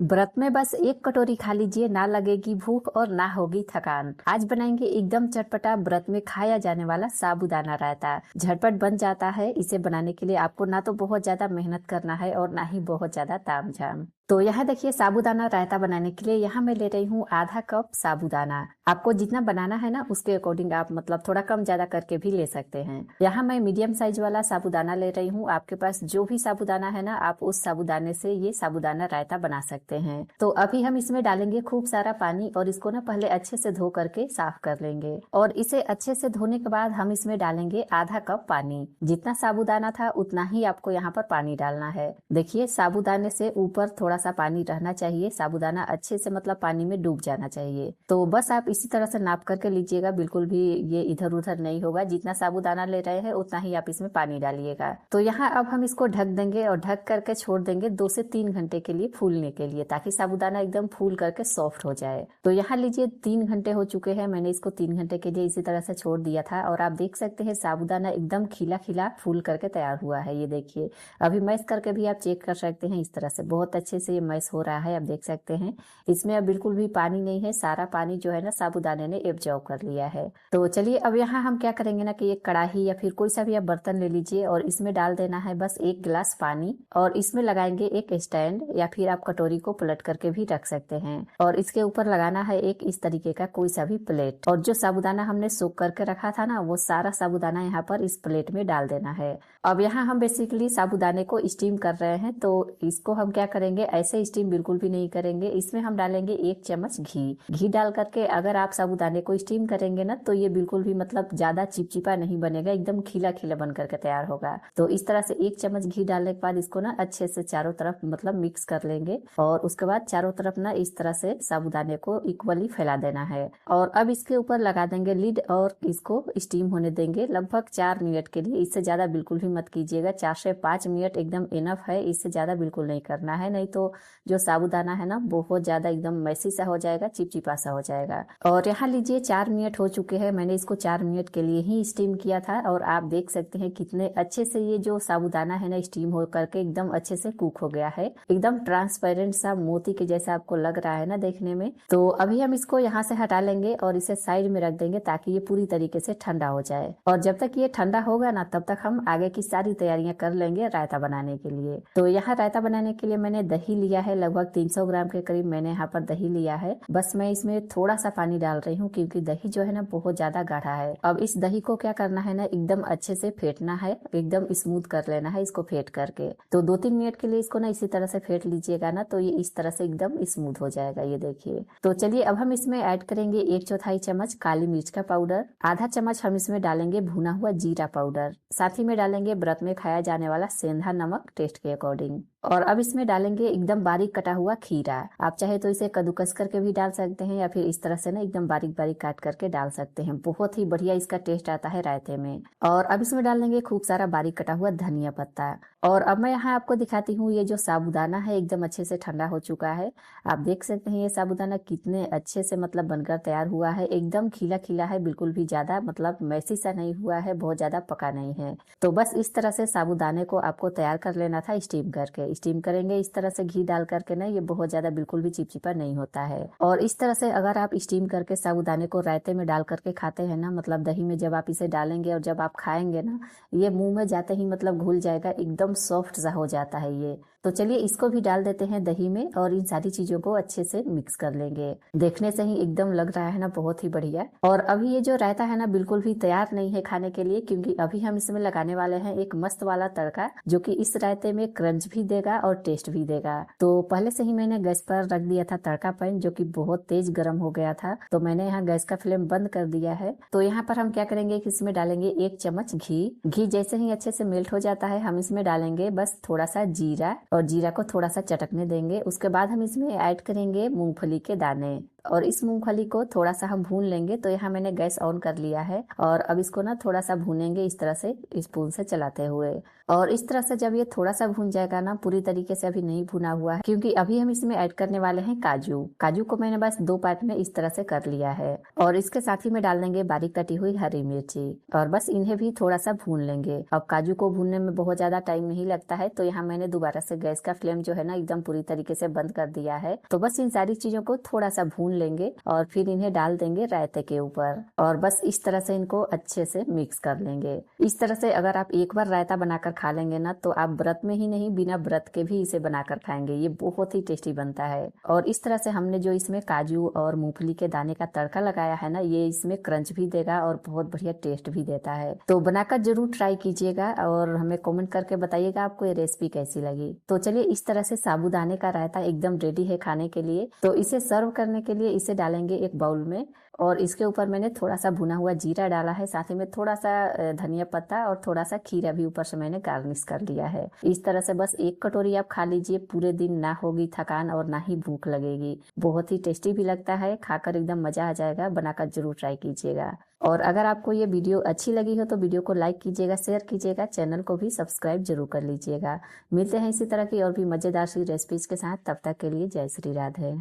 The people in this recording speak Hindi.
व्रत में बस एक कटोरी खा लीजिए, ना लगेगी भूख और ना होगी थकान। आज बनाएंगे एकदम चटपटा व्रत में खाया जाने वाला साबूदाना रायता। झटपट बन जाता है। इसे बनाने के लिए आपको ना तो बहुत ज्यादा मेहनत करना है और ना ही बहुत ज्यादा तामझाम। तो यहाँ देखिए, साबूदाना रायता बनाने के लिए यहाँ मैं ले रही हूँ आधा कप साबूदाना। आपको जितना बनाना है ना उसके अकॉर्डिंग आप मतलब थोड़ा कम ज्यादा करके भी ले सकते हैं। यहाँ मैं मीडियम साइज वाला साबूदाना ले रही हूँ। आपके पास जो भी साबूदाना है ना, आप उस साबूदाने से ये साबूदाना रायता बना सकते हैं। तो अभी हम इसमें डालेंगे खूब सारा पानी और इसको ना पहले अच्छे से धो करके साफ कर लेंगे। और इसे अच्छे से धोने के बाद हम इसमें डालेंगे आधा कप पानी। जितना साबूदाना था उतना ही आपको यहाँ पर पानी डालना है। देखिए, साबूदाने से ऊपर थोड़ा सा पानी रहना चाहिए। साबूदाना अच्छे से मतलब पानी में डूब जाना चाहिए। तो बस आप इसी तरह से नाप करके लीजिएगा, बिल्कुल भी ये इधर उधर नहीं होगा। जितना साबूदाना ले रहे हैं उतना ही आप इसमें पानी डालिएगा। तो यहाँ अब हम इसको ढक देंगे और ढक करके छोड़ देंगे 2 से 3 घंटे के लिए फूलने के लिए, ताकि साबूदाना एकदम फूल करके सॉफ्ट हो जाए। तो यहाँ लीजिए 3 घंटे हो चुके हैं। मैंने इसको 3 घंटे के लिए इसी तरह से छोड़ दिया था और आप देख सकते हैं साबूदाना एकदम खिला खिला फूल करके तैयार हुआ है। ये देखिए, अभी मैश करके भी आप चेक कर सकते हैं। इस तरह से बहुत अच्छे से ये मैश हो रहा है। आप देख सकते हैं इसमें अब बिल्कुल भी पानी नहीं है। सारा पानी जो है ना साबूदाने ने एब्जॉर्ब कर लिया है। तो चलिए अब यहाँ हम क्या करेंगे ना कि एक कढ़ाई या फिर कोई सा भी आप बर्तन ले लीजिए और इसमें डाल देना है बस 1 गिलास पानी। और इसमें लगाएंगे एक स्टैंड या फिर आप कटोरी को पलट करके भी रख सकते हैं। और इसके ऊपर लगाना है एक इस तरीके का कोई सा भी प्लेट। और जो साबूदाना हमने सोख करके रखा था ना, वो सारा साबूदाना यहाँ पर इस प्लेट में डाल देना है। अब यहाँ हम बेसिकली साबूदाने को स्टीम कर रहे हैं, तो इसको हम क्या करेंगे, ऐसे स्टीम बिल्कुल भी नहीं करेंगे। इसमें हम डालेंगे 1 चम्मच घी डाल करके अगर आप साबूदाने को स्टीम करेंगे ना, तो ये बिल्कुल भी मतलब ज्यादा चिपचिपा नहीं बनेगा, एकदम खिला खिला बन करके तैयार होगा। तो इस तरह से 1 चम्मच घी डालने के बाद इसको ना अच्छे से चारों तरफ मतलब मिक्स कर लेंगे। और उसके बाद चारों तरफ ना इस तरह से साबूदाने को इक्वली फैला देना है। और अब इसके ऊपर लगा देंगे लिड और इसको स्टीम होने देंगे लगभग 4 मिनट के लिए। इससे ज्यादा बिल्कुल भी मत कीजिएगा। 4 से 5 मिनट एकदम इनफ है। इससे ज्यादा बिल्कुल नहीं करना है, नहीं तो जो साबूदाना है ना बहुत ज्यादा एकदम मैसी सा हो जाएगा, चिपचिपा सा हो जाएगा। और यहाँ लीजिए 4 मिनट हो चुके हैं। मैंने इसको 4 मिनट के लिए ही स्टीम किया था और आप देख सकते हैं कितने अच्छे से ये जो साबूदाना है ना स्टीम हो करके एकदम अच्छे से कुक हो गया है। एकदम ट्रांसपेरेंट सा मोती के जैसा आपको लग रहा है ना देखने में। तो अभी हम इसको यहाँ से हटा लेंगे और इसे साइड में रख देंगे ताकि ये पूरी तरीके से ठंडा हो जाए। और जब तक ये ठंडा होगा ना तब तक हम आगे की सारी तैयारियां कर लेंगे रायता बनाने के लिए। तो यहाँ रायता बनाने के लिए मैंने दही लिया है, लगभग 300 ग्राम के करीब मैंने यहाँ पर दही लिया है। बस मैं इसमें थोड़ा सा पानी डाल रही हूँ क्योंकि दही जो है ना बहुत ज्यादा गाढ़ा है। अब इस दही को क्या करना है ना, एकदम अच्छे से फेंटना है, एकदम स्मूथ कर लेना है इसको फेंट करके। तो 2-3 मिनट के लिए इसको ना इसी तरह से फेंट लीजिएगा ना, तो ये इस तरह से एकदम स्मूथ हो जाएगा। ये देखिए, तो चलिए अब हम इसमें ऐड करेंगे 1/4 चम्मच काली मिर्च का पाउडर। आधा चम्मच हम इसमें डालेंगे भुना हुआ जीरा पाउडर। साथ ही में डालेंगे व्रत में खाया जाने वाला सेंधा नमक टेस्ट के अकॉर्डिंग। और अब इसमें डालेंगे एकदम बारीक कटा हुआ खीरा। आप चाहे तो इसे कद्दूकस करके भी डाल सकते हैं या फिर इस तरह से ना एकदम बारीक बारीक काट करके डाल सकते हैं। बहुत ही बढ़िया इसका टेस्ट आता है रायते में। और अब इसमें डाल देंगे खूब सारा बारीक कटा हुआ धनिया पत्ता। और अब मैं यहाँ आपको दिखाती हूँ, ये जो साबूदाना है एकदम अच्छे से ठंडा हो चुका है। आप देख सकते हैं ये साबूदाना कितने अच्छे से मतलब बनकर तैयार हुआ है। एकदम खिला खिला है, बिल्कुल भी ज्यादा मतलब मैसी सा नहीं हुआ है, बहुत ज्यादा पका नहीं है। तो बस इस तरह से साबूदाने को आपको तैयार कर लेना था स्टीम करके। स्टीम करेंगे इस तरह से घी डाल करके ना, ये बहुत ज्यादा बिल्कुल भी चिपचिपा नहीं होता है। और इस तरह से अगर आप स्टीम करके साबूदाने को रायते में डाल करके खाते हैं ना, मतलब दही में जब आप इसे डालेंगे और जब आप खाएंगे ना, ये मुंह में जाते ही मतलब घुल जाएगा, एकदम सॉफ्ट सा हो जाता है ये। तो चलिए इसको भी डाल देते हैं दही में और इन सारी चीजों को अच्छे से मिक्स कर लेंगे। देखने से ही एकदम लग रहा है ना बहुत ही बढ़िया। और अभी ये जो रायता है ना बिल्कुल भी तैयार नहीं है खाने के लिए, क्योंकि अभी हम इसमें लगाने वाले हैं एक मस्त वाला तड़का, जो कि इस रायते में क्रंच भी देगा और टेस्ट भी देगा। तो पहले से ही मैंने गैस पर रख दिया था तड़का पैन, जो कि बहुत तेज गर्म हो गया था। तो मैंने यहाँ गैस का फ्लेम बंद कर दिया है। तो यहाँ पर हम क्या करेंगे कि इसमें डालेंगे 1 चम्मच घी। जैसे ही अच्छे से मेल्ट हो जाता है हम इसमें डालेंगे बस थोड़ा सा जीरा, और जीरा को थोड़ा सा चटकने देंगे। उसके बाद हम इसमें ऐड करेंगे मूंगफली के दाने। और इस मूंगफली को थोड़ा सा हम भून लेंगे। तो यहाँ मैंने गैस ऑन कर लिया है और अब इसको ना थोड़ा सा भूनेंगे इस तरह से स्पून से चलाते हुए। और इस तरह से जब ये थोड़ा सा भून जाएगा ना, पूरी तरीके से अभी नहीं भुना हुआ है क्योंकि अभी हम इसमें ऐड करने वाले हैं काजू। काजू को मैंने बस 2 पार्ट में इस तरह से कर लिया है और इसके साथ ही में डाल देंगे बारीक कटी हुई हरी मिर्ची और बस इन्हें भी थोड़ा सा भून लेंगे। अब काजू को भूनने में बहुत ज्यादा टाइम नहीं लगता है, तो यहाँ मैंने दोबारा से गैस का फ्लेम जो है ना एकदम पूरी तरीके से बंद कर दिया है। तो बस इन सारी चीजों को थोड़ा सा भून लेंगे और फिर इन्हें डाल देंगे रायते के ऊपर और बस इस तरह से इनको अच्छे से मिक्स कर लेंगे। इस तरह से अगर आप एक बार रायता बनाकर खा लेंगे ना, तो आप व्रत में ही नहीं बिना व्रत के भी इसे बनाकर खाएंगे। ये बहुत ही टेस्टी बनता है। और इस तरह से हमने जो इसमें काजू और मूंगफली के दाने का तड़का लगाया है ना, ये इसमें क्रंच भी देगा और बहुत बढ़िया टेस्ट भी देता है। तो बनाकर जरूर ट्राई कीजिएगा और हमें कमेंट करके बताइएगा आपको ये रेसिपी कैसी लगी। तो चलिए, इस तरह से साबूदाने का रायता एकदम रेडी है खाने के लिए। तो इसे सर्व करने के लिए इसे डालेंगे एक बाउल में और इसके ऊपर मैंने थोड़ा सा भुना हुआ जीरा डाला है, साथ ही में थोड़ा सा धनिया पत्ता और थोड़ा सा खीरा भी ऊपर से मैंने गार्निश कर लिया है। इस तरह से बस 1 कटोरी आप खा लीजिए, पूरे दिन ना होगी थकान और ना ही भूख लगेगी। बहुत ही टेस्टी भी लगता है, खाकर एकदम मजा आ जाएगा। बनाकर जरूर ट्राई कीजिएगा। और अगर आपको ये वीडियो अच्छी लगी हो तो वीडियो को लाइक कीजिएगा, शेयर कीजिएगा, चैनल को भी सब्सक्राइब जरूर कर लीजिएगा। मिलते हैं इसी तरह की और भी मजेदार सी रेसिपीज के साथ। तब तक के लिए जय श्री राधे।